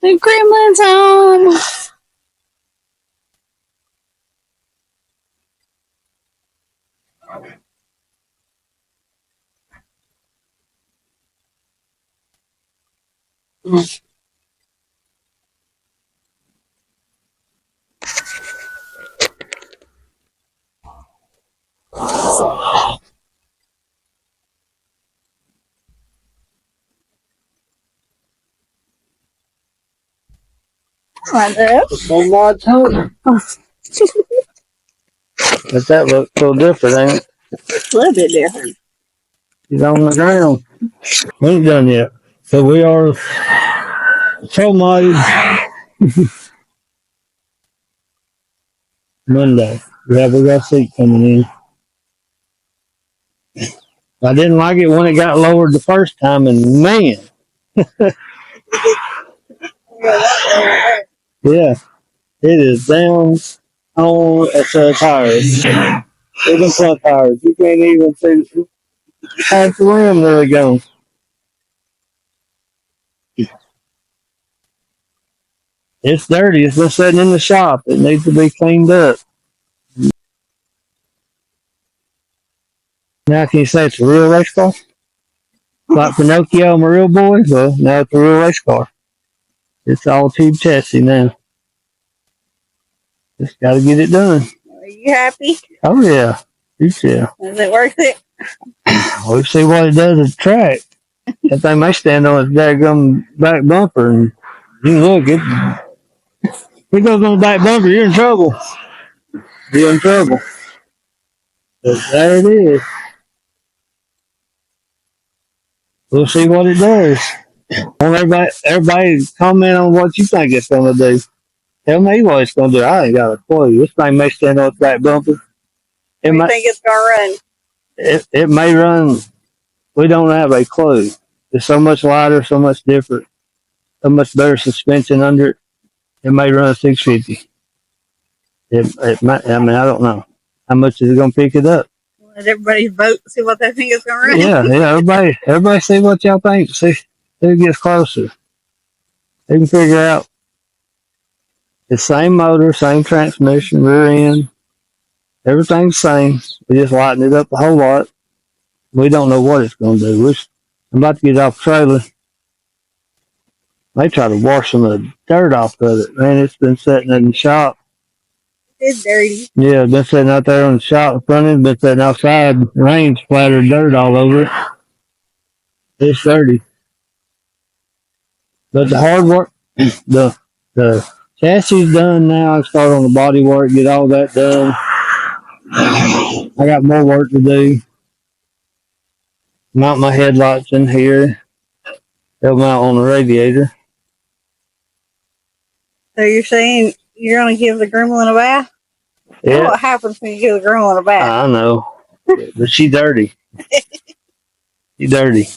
The Gremlin's home. So much hope. Does that look so different, ain't it? A little bit different. He's on the ground. We ain't done yet. So we are so mighty Monday. Yeah, we got a seat coming in. I didn't like it when it got lowered the first time, and man, yeah, it is down on a set of tires. Even front tires. You can't even see half the rim really gone. It's dirty. It's been sitting in the shop. It needs to be cleaned up. Now can you say it's a real race car? Like Pinocchio and my real boy? Well, now it's a real race car. It's all tube chassis now. Just got to get it done. Are you happy? Oh, yeah. Yeah. Is it worth it? We'll see what it does at the track. That thing may stand on its daggum back bumper, and you can look, if it goes on the back bumper, you're in trouble. You're in trouble. But there it is. We'll see what it does. Want everybody comment on what you think it's going to do. Tell me what it's going to do. I ain't got a clue. This thing may stand on its back bumper. It may, think it's going to run? It may run. We don't have a clue. It's so much lighter, so much different, so much better suspension under it. It may run 650. It might. I mean, I don't know. How much is it going to pick it up? Let everybody vote and see what they think it's going to run. Yeah. Everybody see what y'all think. See who gets closer. They can figure out. The same motor, same transmission, rear end, everything's the same. We just lighten it up a whole lot. We don't know what it's going to do. I'm about to get off the trailer. They try to wash some of the dirt off of it. Man, it's been sitting in the shop. It's dirty. Yeah, it's been sitting out there on the shop in front of it. Been sitting outside. Rain splattered dirt all over it. It's dirty. But the hard work, the chassis done now. I start on the body work, get all that done. I got more work to do. Mount my headlights in here. They'll mount on the radiator. So you're saying you're going to give the Gremlin a bath? Yeah. What happens when you give the Gremlin a bath? I know. But she's dirty. She's dirty.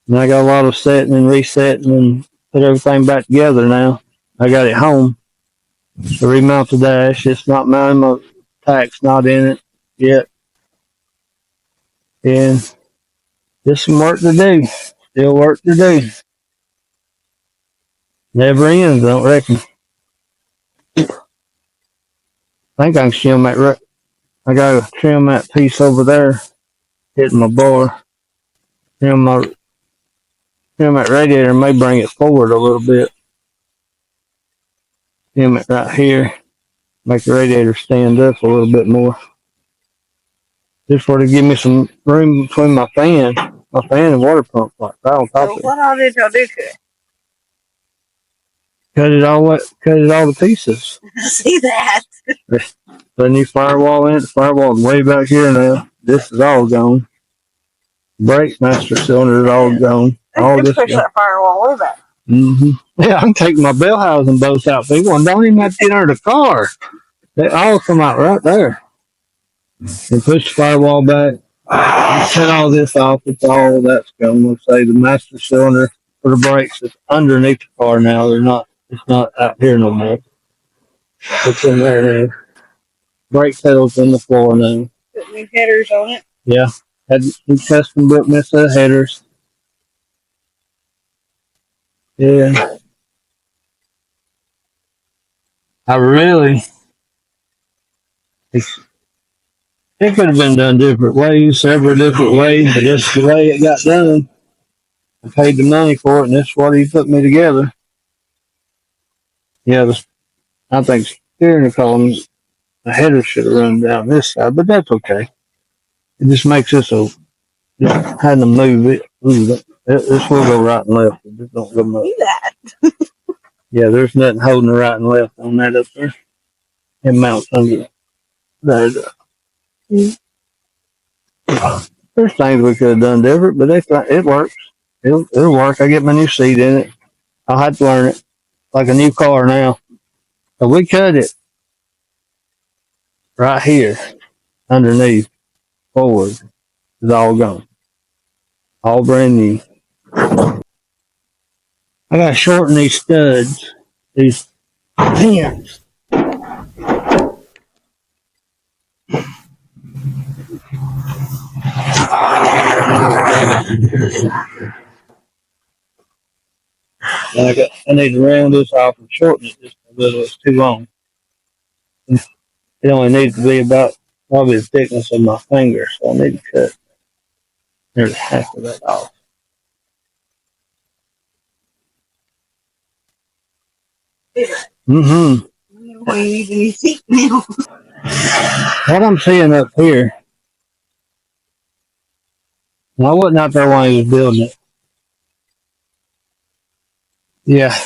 And I got a lot of setting and resetting and put everything back together now. I got it home. So remount the dash. It's not mounted. My tack's not in it yet. And just some work to do. Still work to do. Never ends, I don't reckon. I think I can trim that. I gotta trim that piece over there, hitting my bar. Trim that radiator may bring it forward a little bit. Trim it right here. Make the radiator stand up a little bit more. Just for to give me some room between my fan and water pump, like right on top of it. What all did y'all do to it? Cut it all to pieces. See that? Put a new firewall in it. The firewall is way back here now. This is all gone. Brake master cylinder is all gone. All this push that firewall way back. Yeah, I can take my bell housing bolts out, people, and don't even have to get under the car. They all come out right there. And push the firewall back. Set all this off. It's all that's gone. Let's say the master cylinder for the brakes is underneath the car now. It's not out here no more. It's in there now. Brake pedals in the floor now. Put new headers on it. Yeah. Had some custom built set of headers. Yeah. I really, it could have been done different ways, several different ways, but that's the way it got done. I paid the money for it, and that's what he put me together. Yeah, I think steering column, the header should have run down this side, but that's okay. It just makes this a just having to move it. This will go right and left. It just don't go much. Yeah, there's nothing holding the right and left on that up there. It mounts under there. There's things we could have done different, but it works. It'll work. I get my new seat in it. I'll have to learn it like a new car now. So we cut it right here underneath forward. It's all gone. All brand new. I gotta shorten these studs, these pins. I need to round this off and shorten it just a little. It's too long. It only needs to be about probably the thickness of my finger, so I need to cut nearly half of that off. Mm-hmm. What I'm seeing up here, and I wasn't out there when he was building it. Yeah,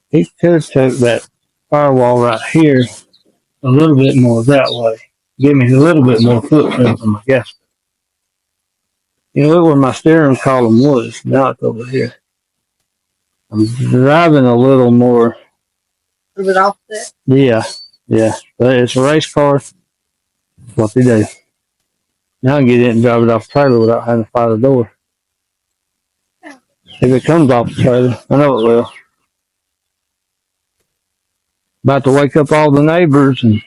he could have took that firewall right here a little bit more that way. Give me a little bit more footprint for my gas. You know, look where my steering column was. Now it's over here. I'm driving a little more. A little bit offset? Yeah, yeah. But it's a race car. That's what they do. Now I can get in and drive it off the trailer without having to fire the door. If it comes off the trailer, I know it will. About to wake up all the neighbors, and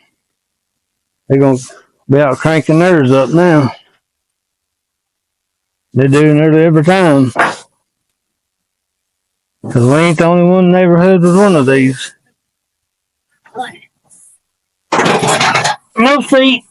they're going to be out cranking theirs up now. They do nearly every time. Because we ain't the only one in the neighborhood with one of these. No seat.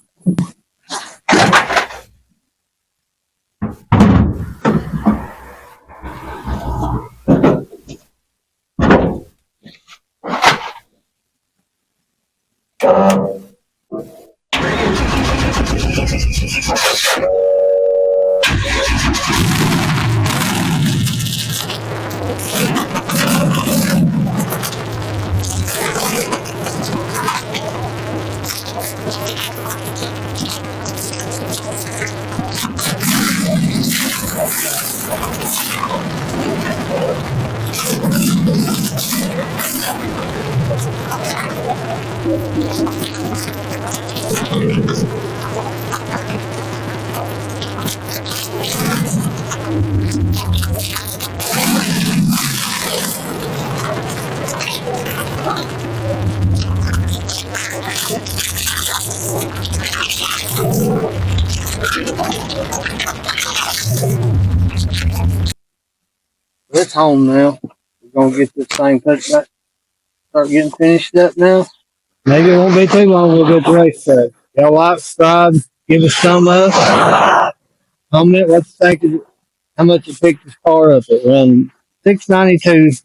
It's home now. We're going to get this thing put back, start getting finished up now. Maybe it won't be too long. We'll go to the racetrack. Y'all like, subscribe, give us some comment what you think of it, how much you picked this car up at. Around $692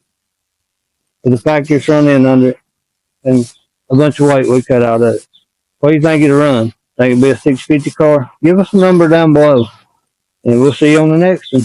for the factory front end under it, and a bunch of weight we cut out of it. What do you think it'll run? Think it'll be a 650 car? Give us a number down below, and we'll see you on the next one.